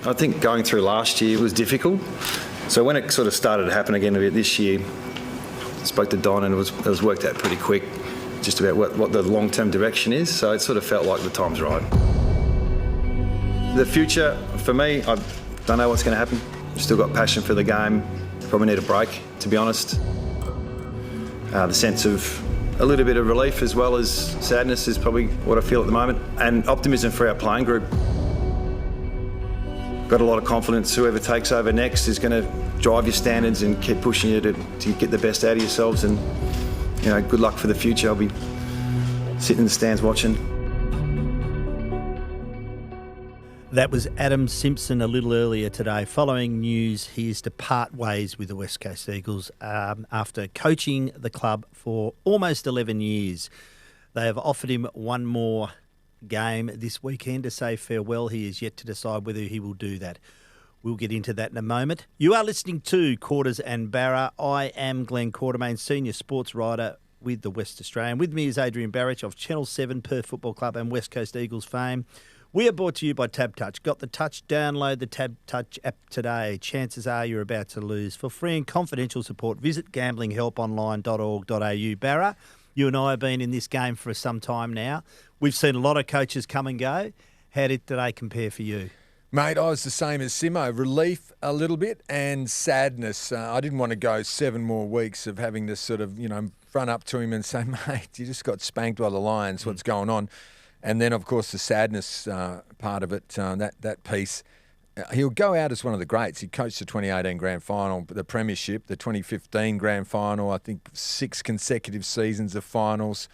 I think going through last year was difficult. So when it sort of started to happen again a bit this year, I spoke to Don and it was worked out pretty quick just about what the long-term direction is. So it sort of felt like the time's right. The future, for me, I don't know what's going to happen. Still got passion for the game. Probably need a break, to be honest. The sense of a little bit of relief as well as sadness is probably what I feel at the moment. And optimism for our playing group. Got a lot of confidence whoever takes over next is going to drive your standards and keep pushing you to get the best out of yourselves. And, you know, good luck for the future. I'll be sitting in the stands watching. That was Adam Simpson a little earlier today. Following news, he is to part ways with the West Coast Eagles after coaching the club for almost 11 years. They have offered him one more game this weekend to say farewell. He is yet to decide whether he will do that. We'll get into that in a moment. You are listening to Quarters and Barra. I am Glenn Quartermain, senior sports writer with the West Australian. With me is Adrian Barrich of Channel 7, Perth Football Club and West Coast Eagles fame. We are brought to you by Tab Touch. Got the touch? Download the Tab Touch app today. Chances are you're about to lose. For free and confidential support, visit gamblinghelponline.org.au. Barra, you and I have been in this game for some time now. We've seen a lot of coaches come and go. How did today compare for you? Mate, I was the same as Simo. Relief a little bit and sadness. I didn't want to go 7 more weeks of having to sort of, run up to him and say, mate, you just got spanked by the Lions. What's going on? And then, of course, the sadness part of it, that piece. He'll go out as one of the greats. He coached the 2018 Grand Final, the Premiership, the 2015 Grand Final, I think 6 consecutive seasons of finals,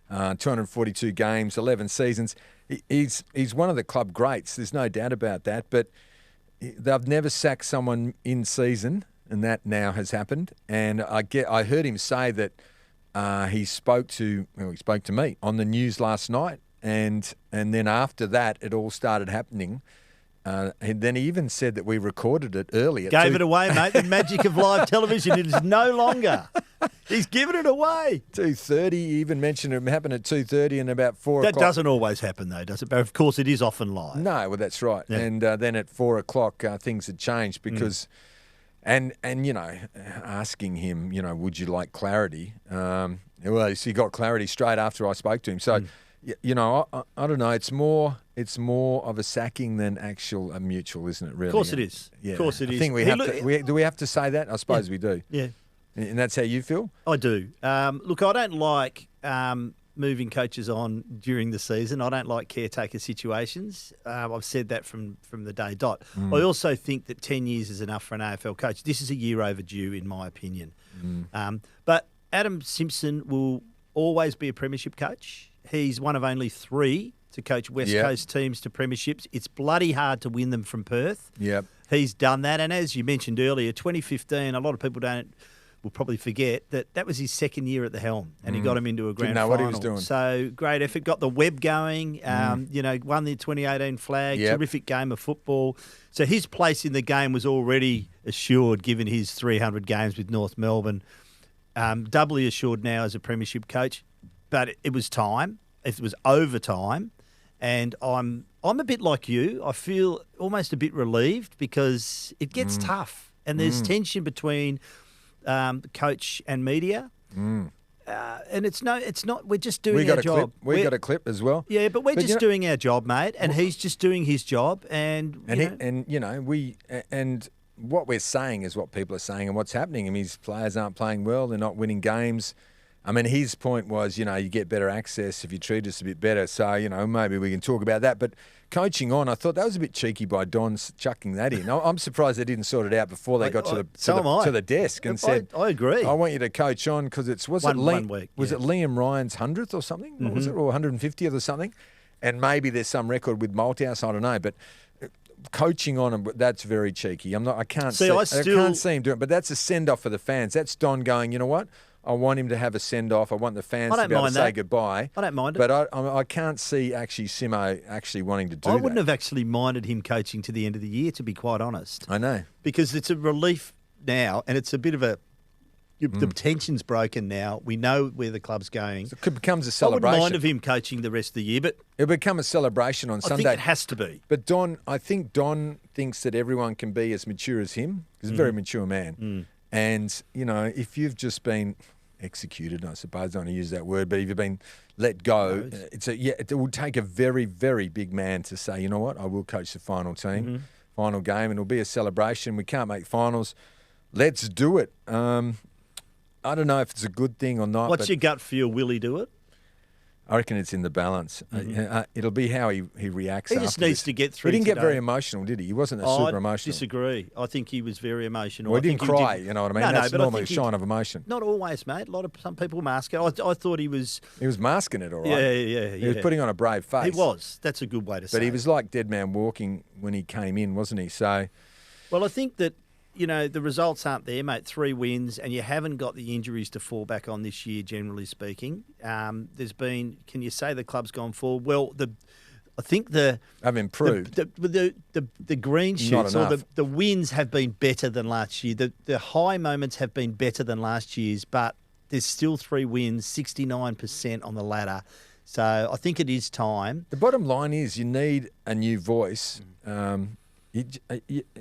242 games, 11 seasons. He's one of the club greats. There's no doubt about that. But they've never sacked someone in season, and that now has happened. And I heard him say that he spoke to me on the news last night. And then after that, it all started happening. And then he even said that we recorded it earlier. Gave it away, mate. The magic of live television. It is no longer. He's given it away. 2:30. He even mentioned it happened at 2:30 and about 4 o'clock. That doesn't always happen, though, does it? But of course, it is often live. No, well, that's right. Yeah. And then at 4 o'clock, things had changed because, and asking him, would you like clarity? Well, he got clarity straight after I spoke to him. So. I don't know. It's more of a sacking than a mutual, isn't it? Really? Of course it is. Yeah. Of course it is. I think we have to. Do we have to say that? I suppose we do. Yeah. And that's how you feel? I do. Look, I don't like moving coaches on during the season. I don't like caretaker situations. I've said that from the day dot. I also think that 10 years is enough for an AFL coach. This is a year overdue, in my opinion. But Adam Simpson will always be a premiership coach. He's one of only 3 to coach West Coast teams to premierships. It's bloody hard to win them from Perth. Yep. He's done that. And as you mentioned earlier, 2015, a lot of people will probably forget that was his second year at the helm and he got him into a grand final. Didn't know what he was doing. So great effort. Got the web going, won the 2018 flag, terrific game of football. So his place in the game was already assured given his 300 games with North Melbourne. Doubly assured now as a premiership coach. But it was time. It was overtime. And I'm a bit like you. I feel almost a bit relieved because it gets tough. And there's tension between coach and media. And it's not. We're just doing our job. We got a clip as well. Yeah, but we're just doing our job, mate. And he's just doing his job. And what we're saying is what people are saying and what's happening. I mean, his players aren't playing well. They're not winning games. I mean, his point was, you get better access if you treat us a bit better. So, maybe we can talk about that. But coaching on, I thought that was a bit cheeky by Don chucking that in. I'm surprised they didn't sort it out before they got to the desk and said, I agree. I want you to coach on because was it Liam Ryan's 100th or something? What was it? Or 150th or something? And maybe there's some record with Malthouse, I don't know. But coaching on him, that's very cheeky. I can't see him doing it. But that's a send-off for the fans. That's Don going, you know what? I want him to have a send-off. I want the fans to be able to say goodbye. I don't mind it. But I can't see Simo actually wanting to do that. I wouldn't have actually minded him coaching to the end of the year, to be quite honest. I know. Because it's a relief now, and it's a bit of a, The tension's broken now. We know where the club's going. So it becomes a I celebration. wouldn't mind of him coaching the rest of the year, but It'll become a celebration on I Sunday. think it has to be. But I think Don thinks that everyone can be as mature as him. He's a very mature man. And, if you've just been executed, I suppose, I don't want to use that word, but if you've been let go, it will take a very, very big man to say, you know what, I will coach the final team, final game, and it'll be a celebration. We can't make finals. Let's do it. I don't know if it's a good thing or not. What's your gut feel? Will he do it? I reckon it's in the balance. It'll be how he reacts. He just needs to get through. He didn't today. get very emotional, did he? He wasn't super emotional. I disagree. I think he was very emotional. Well, he didn't cry, you know what I mean? That's but normally a sign of emotion. Not always, mate. Some people mask it. I thought he was... He was masking it, all right. Yeah. He was putting on a brave face. He was. That's a good way to say it. But he was like Dead Man Walking when he came in, wasn't he? So... Well, I think that, the results aren't there, mate. 3 wins, and you haven't got the injuries to fall back on this year, generally speaking. There's been... Can you say the club's gone forward? Well, I think I've improved. The green shoots or the wins have been better than last year. The high moments have been better than last year's, but there's still 3 wins, 69% on the ladder. So I think it is time. The bottom line is you need a new voice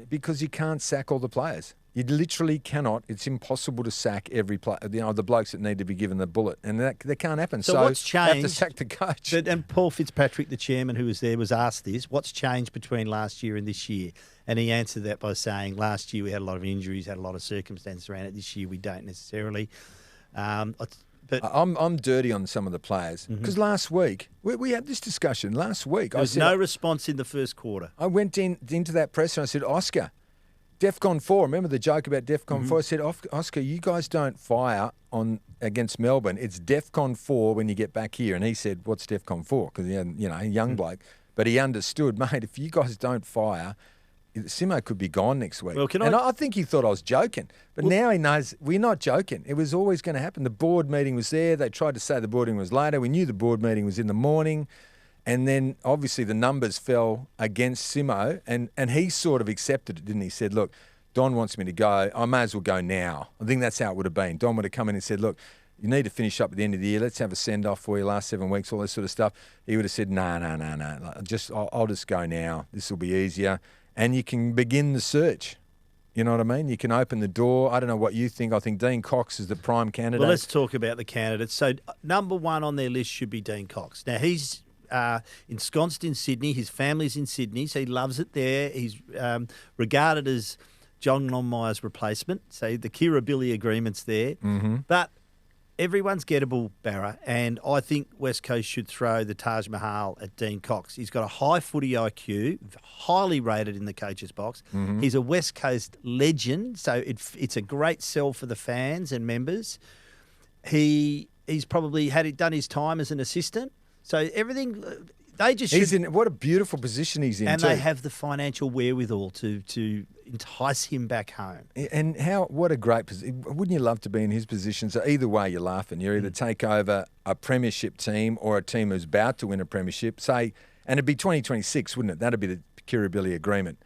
because you can't sack all the players. You literally cannot. It's impossible to sack every player. The blokes that need to be given the bullet, and that can't happen. So what's changed? You have to sack the coach. And Paul Fitzpatrick, the chairman who was there, was asked this: what's changed between last year and this year? And he answered that by saying, last year we had a lot of injuries, had a lot of circumstances around it. This year we don't necessarily. But I'm dirty on some of the players because last week we had this discussion. Last week there was no response in the first quarter. I went into that presser and I said, Oscar, DEFCON 4. Remember the joke about DEFCON 4? I said, Oscar, you guys don't fire against Melbourne. It's DEFCON 4 when you get back here. And he said, what's DEFCON 4? Because he had, a young bloke. But he understood, mate, if you guys don't fire, Simo could be gone next week. Well, I think he thought I was joking. But now he knows we're not joking. It was always going to happen. The board meeting was there. They tried to say the board meeting was later. We knew the board meeting was in the morning. And then, obviously, the numbers fell against Simo, and he sort of accepted it, didn't he? He said, look, Don wants me to go. I may as well go now. I think that's how it would have been. Don would have come in and said, look, you need to finish up at the end of the year. Let's have a send-off for you last 7 weeks, all this sort of stuff. He would have said, no. I'll just go now. This will be easier. And you can begin the search. You know what I mean? You can open the door. I don't know what you think. I think Dean Cox is the prime candidate. Well, let's talk about the candidates. So, number one on their list should be Dean Cox. Now, he's ensconced in Sydney. His family's in Sydney, so he loves it there. He's regarded as John Longmire's replacement. So the Kirribilli agreement's there. But everyone's gettable, Barra, and I think West Coast should throw the Taj Mahal at Dean Cox. He's got a high footy IQ, highly rated in the coach's box. He's a West Coast legend, so it's a great sell for the fans and members. He's probably done his time as an assistant. So everything, they just he's in what a beautiful position he's in, and too. they have the financial wherewithal to entice him back home. And what a great position! Wouldn't you love to be in his position? So either way, you're laughing. You either take over a premiership team or a team who's about to win a premiership. And it'd be 2026, wouldn't it? That'd be the Kirribilli agreement.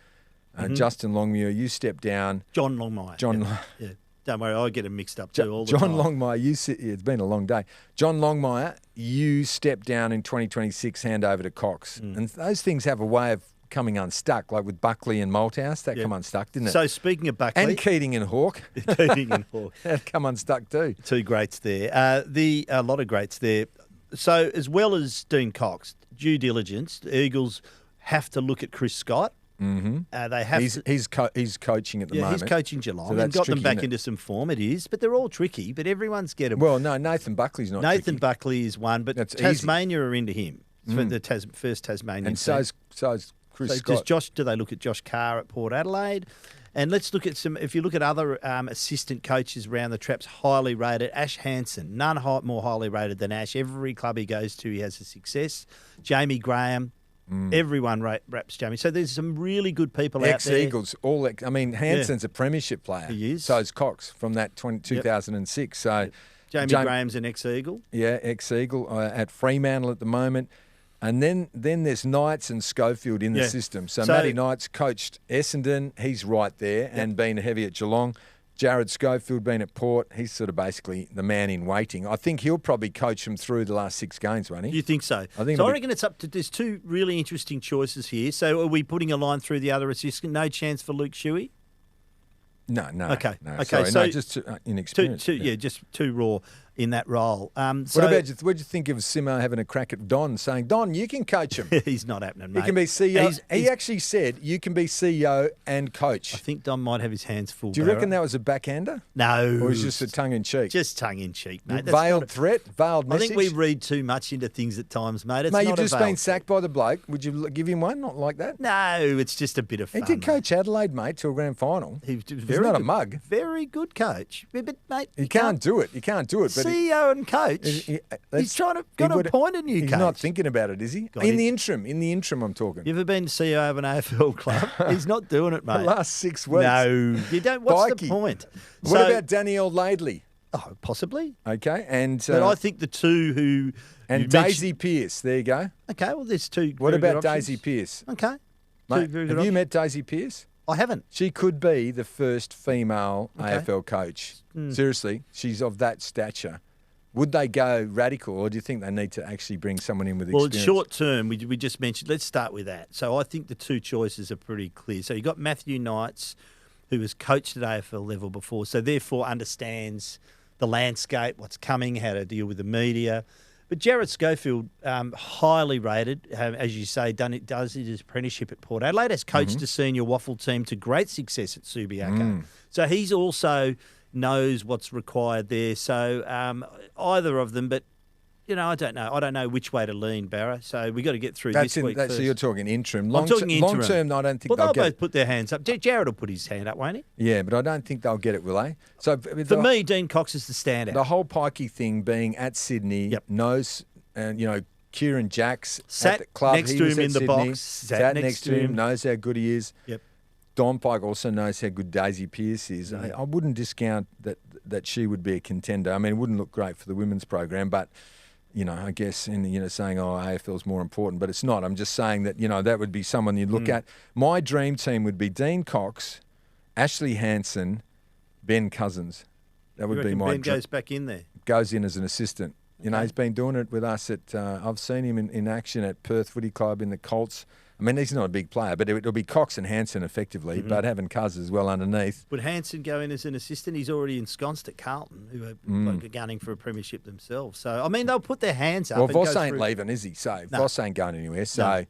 Justin Longmuir, you step down. John Longmire. Yeah. Don't worry, I get them mixed up too all the John time. Longmire, it's been a long day. John Longmire, you step down in 2026, hand over to Cox. And those things have a way of coming unstuck, like with Buckley and Malthouse. That come unstuck, didn't it? So speaking of Buckley... And Keating and Hawke. Keating and Hawke. That come unstuck too. 2 greats there. A lot of greats there. So as well as Dean Cox, due diligence, the Eagles have to look at Chris Scott. They have. He's coaching at the moment. He's coaching Geelong. So and got them back isn't it? into some form. It is, but they're all tricky. But everyone's gettable. Well, no, Nathan Buckley's not. Nathan tricky. Buckley is one, but That's Tasmania are into him. It's for the first Tasmanian. And team. so's Chris Scott. Do they look at Josh Carr at Port Adelaide? And let's look at some. If you look at other assistant coaches around the traps, highly rated. Ash Hansen, none more highly rated than Ash. Every club he goes to, he has a success. Jamie Graham. Everyone raps Jamie. So there's some really good people out there. Ex-Eagles. Hansen's a premiership player. He is. So is Cox from that 2006. So Jamie Graham's an ex-Eagle. Yeah, ex-Eagle at Fremantle at the moment. And then there's Knights and Schofield in the system. So Matty Knights coached Essendon. He's right there and been heavy at Geelong. Jared Schofield being at Port, he's sort of basically the man in waiting. I think he'll probably coach them through the last 6 games, won't he? You think so? I think So I reckon it's up to. There's 2 really interesting choices here. So are we putting a line through the other assistant? No chance for Luke Shuey? No. Okay. No, Okay, sorry, so no, just inexperienced. Just too raw in that role. What do you think of Simo having a crack at Don, saying, Don, you can coach him. He's not happening, He mate. can be CEO. He he's- actually said you can be CEO and coach. I think Don might have his hands full. Do you reckon that was a backhander? No. Or was it just a tongue-in-cheek? Just tongue-in-cheek, mate. Veiled threat? Veiled I message? think we read too much into things at times, mate. It's Mate, not you've a just veiled been sacked by the bloke. Would you give him one? Not like that? No, it's just a bit of He fun. did coach Adelaide, mate, to a grand final. He's He's not a mug. Very good coach. But mate, He can't do it. He can't do it. But CEO and coach. He's trying to appoint a new He's coach. not thinking about it, is he? God, In the interim, I'm talking. You ever been CEO of an AFL club? He's not doing it, The mate. last 6 weeks. No, you don't. What's the Bikey. point? What about Danielle Laidley? Oh, possibly. Okay, and But I think the 2 who you and Daisy Pearce. There you go. mentioned- Okay, well, there's 2. What very good about Daisy options. Pearce? Okay, 2 Mate, very good have you options. met Daisy Pearce? I haven't. She could be the first female Okay. AFL coach. Seriously, she's of that stature. Would they go radical, or do you think they need to actually bring someone in with Well, experience? short term, we just mentioned. Let's start with that. So I think the 2 choices are pretty clear. So you got Matthew Knights, who has coached at AFL level before, so therefore understands the landscape, what's coming, how to deal with the media. But Jared Schofield, highly rated, as you say, does his apprenticeship at Port Adelaide, has coached a senior waffle team to great success at Subiaco. So he's also knows what's required there. So either of them, but I don't know. I don't know which way to lean, Barra. So we got to get through this week first. So you're talking interim. I'm talking interim. Long term, I don't think Well, they'll they'll get both it. put their hands up. Jared will put his hand up, won't he? Yeah, but I don't think they'll get it, will they? So For me, Dean Cox is the standout. the whole Pikey thing being at Sydney, Yep. knows, and Kieran Jacks Sat at the club. next he to was him at in the Sydney, box, Sat next to him, knows how good he is. Yep. Don Pike also knows how good Daisy Pearce is. I wouldn't discount that she would be a contender. I mean, it wouldn't look great for the women's program, but I guess saying AFL's more important, but it's not. I'm just saying that that would be someone you'd look at. My dream team would be Dean Cox, Ashley Hansen, Ben Cousins. That would You be reckon my Ben goes back in there. goes in as an assistant. He's been doing it with us at. I've seen him in action at Perth Footy Club in the Colts. I mean, he's not a big player, but it'll be Cox and Hansen effectively, but having Cuz as well underneath. Would Hansen go in as an assistant? He's already ensconced at Carlton, who are gunning for a premiership themselves. So, I mean, they'll put their hands up. Well, and Voss go ain't through. leaving, is he? So No. Voss ain't going anywhere. So,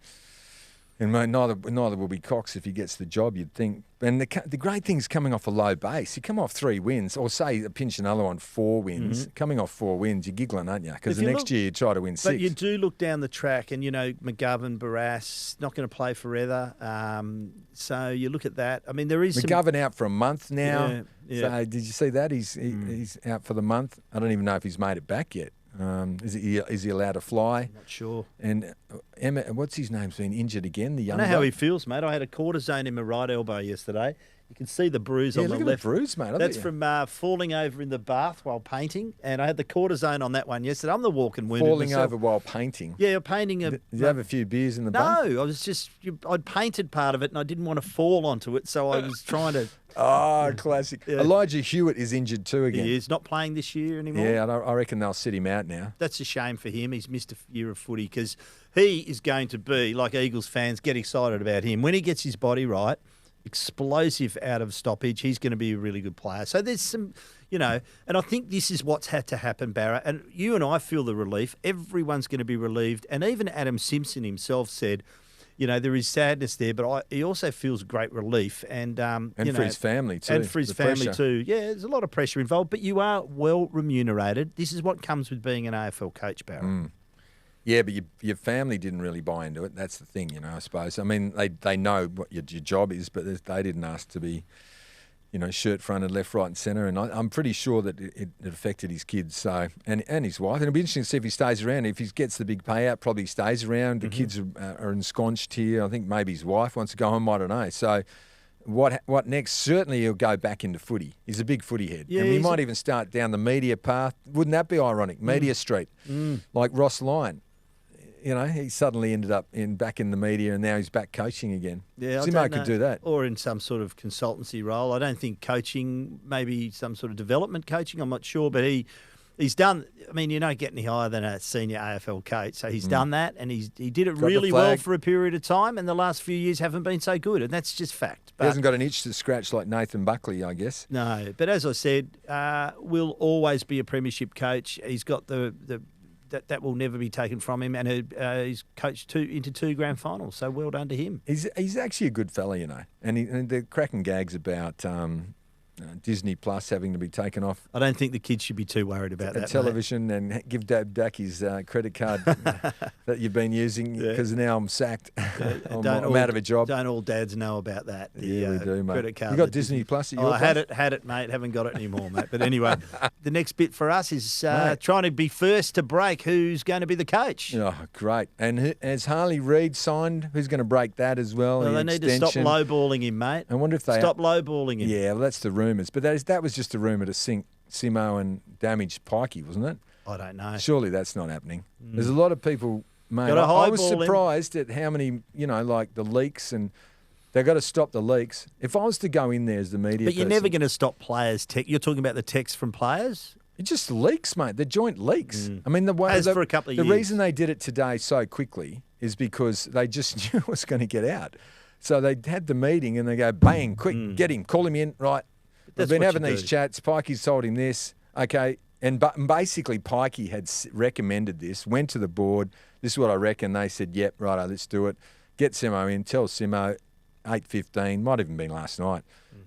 and mate, neither will be Cox if he gets the job. You'd think. And the great thing's coming off a low base. You come off 3 wins, or say pinch another one, 4 wins. Coming off 4 wins, you're giggling, aren't you? Because If the you next look- year you try to win 6. But you do look down the track, and McGovern, Barras, not going to play forever. So you look at that. I mean, there is McGovern out for a month now. Yeah, yeah. So did you see that? He's out for the month. I don't even know if he's made it back yet. Is he allowed to fly? I'm not sure. And Emma, what's his name's been injured again? The I young. know how he bloke? feels, mate. I had a cortisone in my right elbow yesterday. You can see the bruise Yeah, on look the at the left. bruise, mate. I That's bet you- from falling over in the bath while painting, and I had the cortisone on that one yesterday. I'm the walking wounded falling myself. over while painting. Yeah, painting a. Did you have a few beers in the No, bath? I was just. I'd painted part of it, and I didn't want to fall onto it, so I was trying to. Oh, classic. Yeah. Elijah Hewitt is injured too again. He is not playing this year anymore. Yeah, I reckon they'll sit him out now. That's a shame for him. He's missed a year of footy because he is going to be, like Eagles fans, get excited about him. When he gets his body right, explosive out of stoppage, he's going to be a really good player. So there's some, and I think this is what's had to happen, Barra. And you and I feel the relief. Everyone's going to be relieved. And even Adam Simpson himself said, there is sadness there, but he also feels great relief. And For his family too. And for his the family pressure. too. Yeah, there's a lot of pressure involved, but you are well remunerated. This is what comes with being an AFL coach, Barra. Yeah, but your family didn't really buy into it. That's the thing, I suppose. I mean, they know what your job is, but they didn't ask to be, shirt fronted left, right, and centre. And I'm pretty sure that it affected his kids, so and his wife. And it'll be interesting to see if he stays around. If he gets the big payout, probably stays around. The kids are ensconced here. I think maybe his wife wants to go home. I don't know. So. What next? Certainly he'll go back into footy. He's a big footy head. Yeah, and he he's might even start down the media path. Wouldn't that be ironic? Media Street, like Ross Lyon. he suddenly ended up back in the media, and now he's back coaching again. Yeah, I Simo don't could know. do that. Or in some sort of consultancy role. I don't think coaching, maybe some sort of development coaching, I'm not sure, but he's done. I mean, you don't get any higher than a senior AFL coach, so he's done that, and he did it Got the really well flag. for a period of time, and the last few years haven't been so good, and that's just fact. He hasn't got an itch to scratch like Nathan Buckley, I guess. No, but as I said, will always be a premiership coach. He's got that will never be taken from him, and he's coached into 2 grand finals. So well done to him. He's actually a good fella, and they're cracking gags about Disney Plus having to be taken off I don't think the kids should be too worried about that. television and give Dad back his credit card that you've been using because now I'm sacked. I'm out of a job. Don't all dads know about that? Yeah, we do, mate. Credit card. You got Disney Plus at your I place? had it, mate. Haven't got it anymore, mate. But anyway, the next bit for us is Mate. trying to be first to break who's going to be the coach. Oh, great. And has Harley Reid signed? Who's going to break that as well? Well, The they need to stop extension? lowballing him, mate. I wonder if they Stop lowballing him. Yeah, well, that's the rumours. But that was just a rumour to sink Simo and damage Pikey, wasn't it? I don't know. Surely that's not happening. There's a lot of people, mate. Gotta I was highball him. surprised at how many, like the leaks, and they've got to stop the leaks. If I was to go in there as the media But you're person, never going to stop players. You're talking about the text from players? It just leaks, mate. They're joint leaks. I mean, the way Has for a couple of the years. reason they did it today so quickly is because they just knew it was going to get out. So they had the meeting and they go, bang, quick, get him, call him in, right. We've That's been what having you these do. chats. Pikey's told him this, okay, and basically Pikey had recommended this. Went to the board. This is what I reckon. They said, yep, righto, let's do it. Get Simo in. Tell Simo, 8:15, might have even been last night,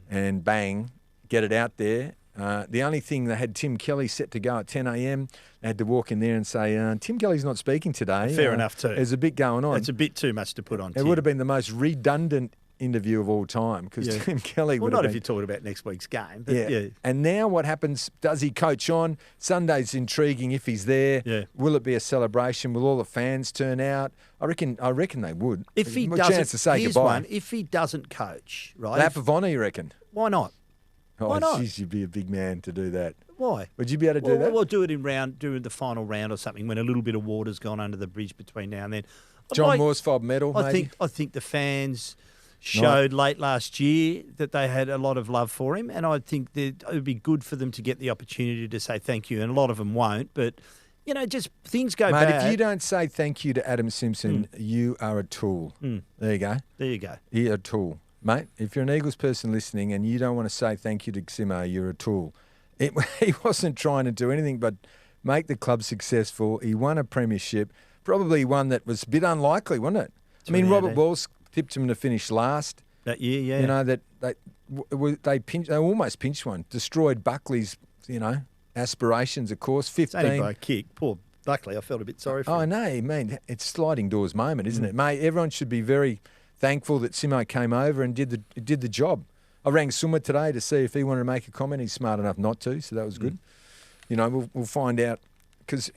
and bang, get it out there. The only thing, they had Tim Kelly set to go at 10 a.m. They had to walk in there and say, Tim Kelly's not speaking today. Fair enough too. There's a bit going on. That's a bit too much to put on. It would have been the most redundant interview of all time because Yeah. Tim Kelly Well, would not have if been. you're talking about next week's game. But Yeah. yeah. And now what happens? Does he coach on? Sunday's intriguing if he's there. Yeah. Will it be a celebration? Will all the fans turn out? I reckon they would. If he A doesn't, chance to say here's goodbye. one. If he doesn't coach, right? Lapavona, you reckon? Why not? Oh, Why not? geez, you'd be a big man to do that. Why? Would you be able to do that? We'll do it during the final round or something when a little bit of water's gone under the bridge between now and then. John Morsfold medal, maybe? I think the fans showed late last year that they had a lot of love for him, and I think that it would be good for them to get the opportunity to say thank you. And a lot of them won't, but just things go Mate, bad. if you don't say thank you to Adam Simpson, you are a tool. There you go. There you go. You're a tool. Mate, if you're an Eagles person listening and you don't want to say thank you to Simo, you're a tool. He wasn't trying to do anything but make the club successful. He won a premiership, probably one that was a bit unlikely, wasn't it? I mean, Robert 2018. Walsh tipped him to finish last. That year, yeah. That they almost pinched one, destroyed Buckley's, aspirations, of course. It's only 15. by a kick. Poor Buckley, I felt a bit sorry for Oh, him. no, man, it's sliding doors moment, isn't it, mate? Everyone should be very thankful that Simo came over and did the job. I rang Summa today to see if he wanted to make a comment. He's smart enough not to, so that was good. We'll find out because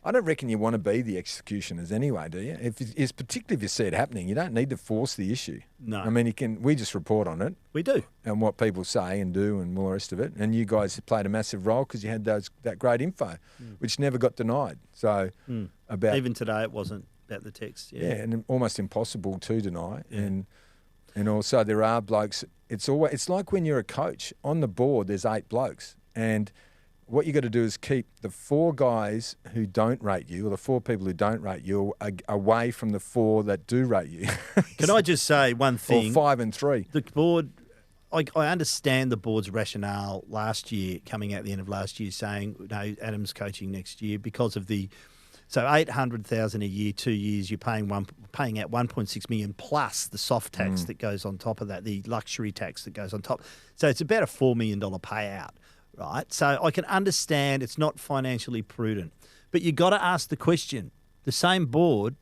I don't reckon you want to be the executioners anyway, do you? It's particularly if you see it happening, you don't need to force the issue. No. I mean, we just report on it We do. and what people say and do and all the rest of it. And you guys played a massive role because you had that great info, which never got denied. So about Even today, it wasn't about the text. yeah, and almost impossible to deny. And also there are blokes. It's like when you're a coach on the board. There's 8 blokes, and what you got to do is keep the 4 guys who don't rate you, or the 4 people who don't rate you, away from the 4 that do rate you. Can I just say one or thing? 5 and 3. The board, I understand the board's rationale last year, coming out the end of last year, saying no, Adam's coaching next year because of so $800,000 a year, 2 years, you're paying out $1.6 million plus the soft tax that goes on top of that, the luxury tax that goes on top. So it's about a $4 million payout, right? So I can understand it's not financially prudent, but you got to ask the question. The same board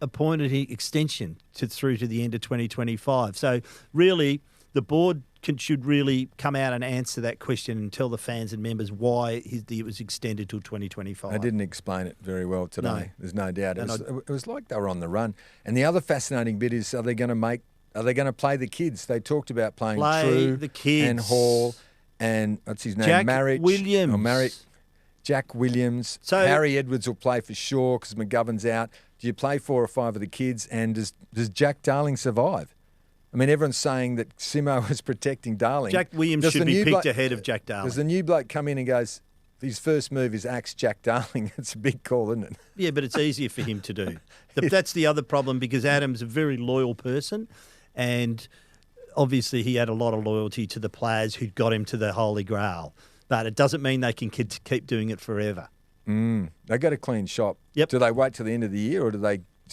appointed an extension through to the end of 2025. So really, the board should really come out and answer that question and tell the fans and members why it was extended till 2025. I didn't explain it very well today. No. There's no doubt. And It was like they were on the run. And the other fascinating bit is, are they going to play the kids? They talked about playing True the kids. and Hall and what's his name? Jack Marriage. Williams. Jack Williams. So- Harry Edwards will play for sure because McGovern's out. Do you play 4 or 5 of the kids? And does Jack Darling survive? I mean, everyone's saying that Simo was protecting Darling. Jack Williams should be picked ahead of Jack Darling. Does the new bloke come in and goes, his first move is axe Jack Darling? It's a big call, isn't it? Yeah, but it's easier for him to do. That's the other problem, because Adam's a very loyal person, and obviously he had a lot of loyalty to the players who got him to the Holy Grail. But it doesn't mean they can keep doing it forever. They got a clean shop. Yep. Do they wait till the end of the year, or do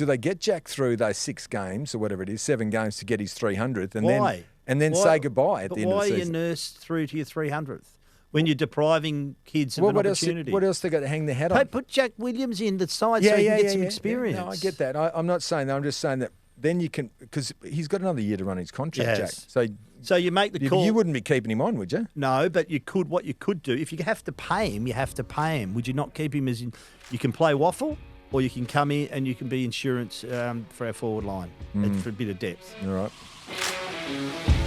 they get Jack through those 6 games or whatever it is, 7 games to get his 300th, and then say goodbye at the end of the season? Why are you nursed through to your 300th when you're depriving kids of an opportunity? What else they got to hang their hat on? Put Jack Williams in the side so he can get some experience. Yeah. No, I get that. I'm not saying that. I'm just saying that then you can, because he's got another year to run his contract, Jack. So you make the call. You wouldn't be keeping him on, would you? No, but you could. What you could do, if you have to pay him, you have to pay him. Would you not keep him as in? You can play waffle, or you can come in and you can be insurance for our forward line for a bit of depth. All right.